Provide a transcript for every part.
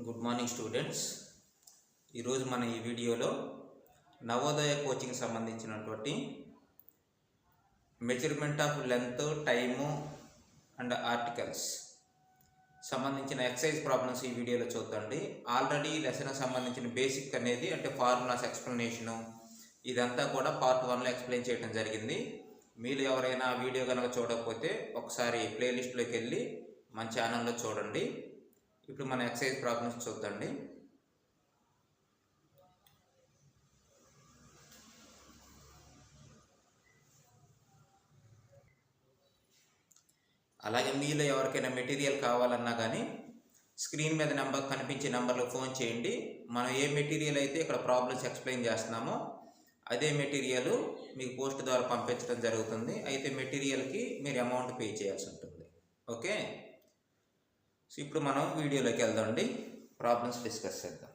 Good morning students. ఈరోజు మన ఈ వీడియోలో నవోదయ కోచింగ్ సంబంధించినటువంటి measurement of length, time and articles సంబంధించిన ఎక్సర్సైజ్ ప్రాబ్లమ్స్ ఈ వీడియోలో చూద్దండి. ఆల్రెడీ లెసన్ సంబంధించిన బేసిక్ అనేది అంటే ఫార్ములాస్ ఎక్స్ప్లెనేషను ఇదంతా కూడా పార్ట్ 1లో ఎక్స్ప్లెయిన్ చేయడం జరిగింది. మీరు ఎవరైనా ఆ వీడియో కనుక చూడకపోతే ఒకసారి ప్లేలిస్ట్లోకి వెళ్ళి మన ఛానల్లో చూడండి. ఇప్పుడు మన ఎక్సర్సైజ్ ప్రాబ్లమ్స్ చూద్దండి. అలాగే మీలో ఎవరికైనా మెటీరియల్ కావాలన్నా కానీ స్క్రీన్ మీద కనిపించే నెంబర్లో ఫోన్ చేయండి. మనం ఏ మెటీరియల్ అయితే ఇక్కడ ప్రాబ్లమ్స్ ఎక్స్ప్లెయిన్ చేస్తున్నామో అదే మెటీరియల్ మీకు పోస్ట్ ద్వారా పంపించడం జరుగుతుంది. అయితే మెటీరియల్కి మీరు అమౌంట్ పే చేయాల్సి ఉంటుంది. ఓకే, సో ఇప్పుడు మనం వీడియోలోకి వెళ్దామండి. ప్రాబ్లమ్స్ డిస్కస్ చేద్దాం.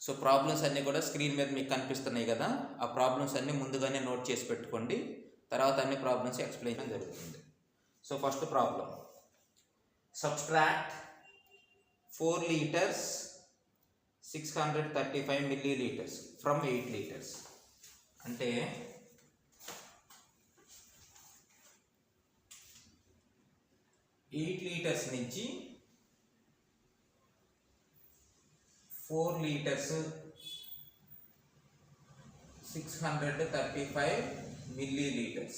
సో ప్రాబ్లమ్స్ అన్నీ కూడా స్క్రీన్ మీద మీకు కనిపిస్తున్నాయి కదా, ఆ ప్రాబ్లమ్స్ అన్నీ ముందుగానే నోట్ చేసి పెట్టుకోండి. తర్వాత అన్ని ప్రాబ్లమ్స్ ఎక్స్ప్లెయిన్ చేయడం జరుగుతుంది. So first problem, subtract 4 liters 635 milliliters from 8 liters. అంటే 8 liters నుంచి 4 liters 635 milliliters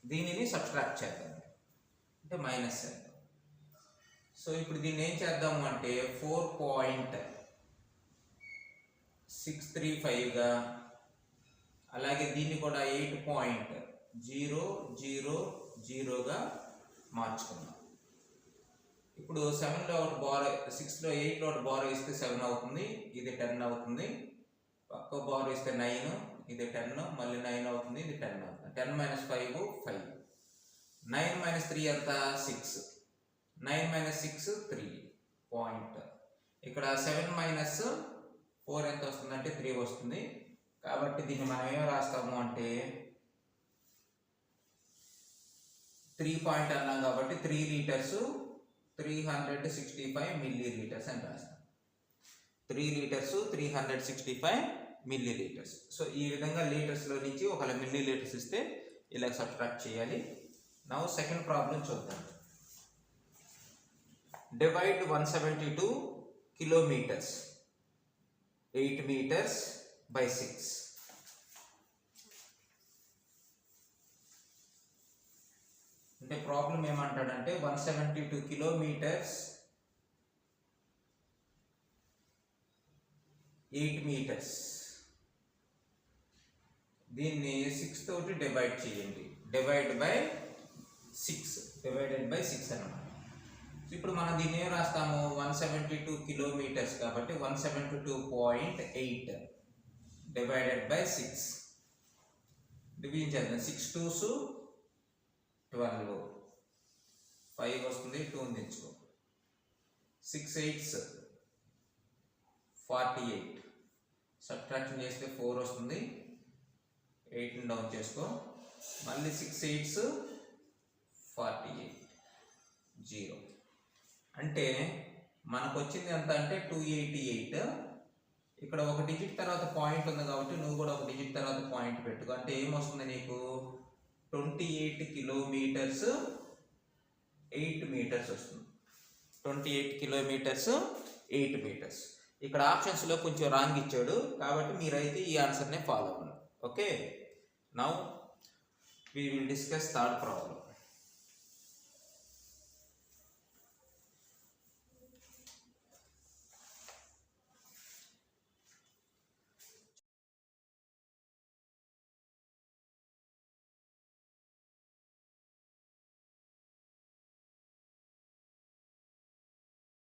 దీనిని సబ్స్ట్రాక్ట్ చేద్దాం, అంటే మైనస్ చేద్దాం. సో ఇప్పుడు దీన్ని ఏం చేద్దాము అంటే 4.635గా, అలాగే దీన్ని కూడా 8.000గా మార్చుకుందాం. ఇప్పుడు 7లో ఒకటి బారో, 6లో 8లో ఒకటి బారో ఇస్తే 7 అవుతుంది, ఇది 10 అవుతుంది. పక్క బారో ఇస్తే 9, ఇది 10, మళ్ళీ 9 అవుతుంది, ఇది 10 అవుతుంది. 10 - 5 5, 9 - 3 ఎంత 6, 9 - 6 3 పాయింట్. ఇక్కడ 7 - 4 ఎంత వస్తుందంటే 3 వస్తుంది. కాబట్టి దీన్ని మనం ఏం రాస్తాము అంటే 3 పాయింట్ అన్నాం కాబట్టి 3 liters 365 milliliters అని రాస్తాం. 3 liters 365 milliliters. సో ఈ విధంగా లీటర్స్లో నుంచి ఒకవేళ మిల్లీలీటర్స్ ఇస్తే ఇలా సబ్ట్రాక్ట్ చేయాలి. నౌ సెకండ్ ప్రాబ్లం చూద్దాం. Divide 172 kilometers 8 meters by 6. అంటే ప్రాబ్లం ఏమంటాడంటే 172 kilometers 8 meters దీన్ని 6 తోటి డివైడ్ చేయండి. డివైడెడ్ బై 6 అన్నమాట. ఇప్పుడు మనం దీన్ని ఏం రాస్తాము 172 kilometers కాబట్టి 172.8 డివైడెడ్ బై 6 డివిజన్ చేద్దాం. 6 2s 12, 5 వస్తుంది, 2 తెచ్చుకో. 6 8s 48, సబ్ట్రాక్షన్ చేస్తే 4 వస్తుంది, 8ని డౌన్ చేసుకో. మళ్ళీ 6 8s 48 0. అంటే మనకు వచ్చింది ఎంత అంటే 288. ఇక్కడ ఒక డిజిట్ తర్వాత పాయింట్ ఉంది కాబట్టి నువ్వు కూడా ఒక డిజిట్ తర్వాత పాయింట్ పెట్టుకో. అంటే ఏమొస్తుంది నీకు 28 kilometers 8 meters వస్తుంది. 28 kilometers 8 meters. ఇక్కడ ఆప్షన్స్లో కొంచెం రాంగ్ ఇచ్చాడు కాబట్టి మీరైతే ఈ ఆన్సర్నే ఫాలో అవ్వండి. Okay, now we will discuss third problem.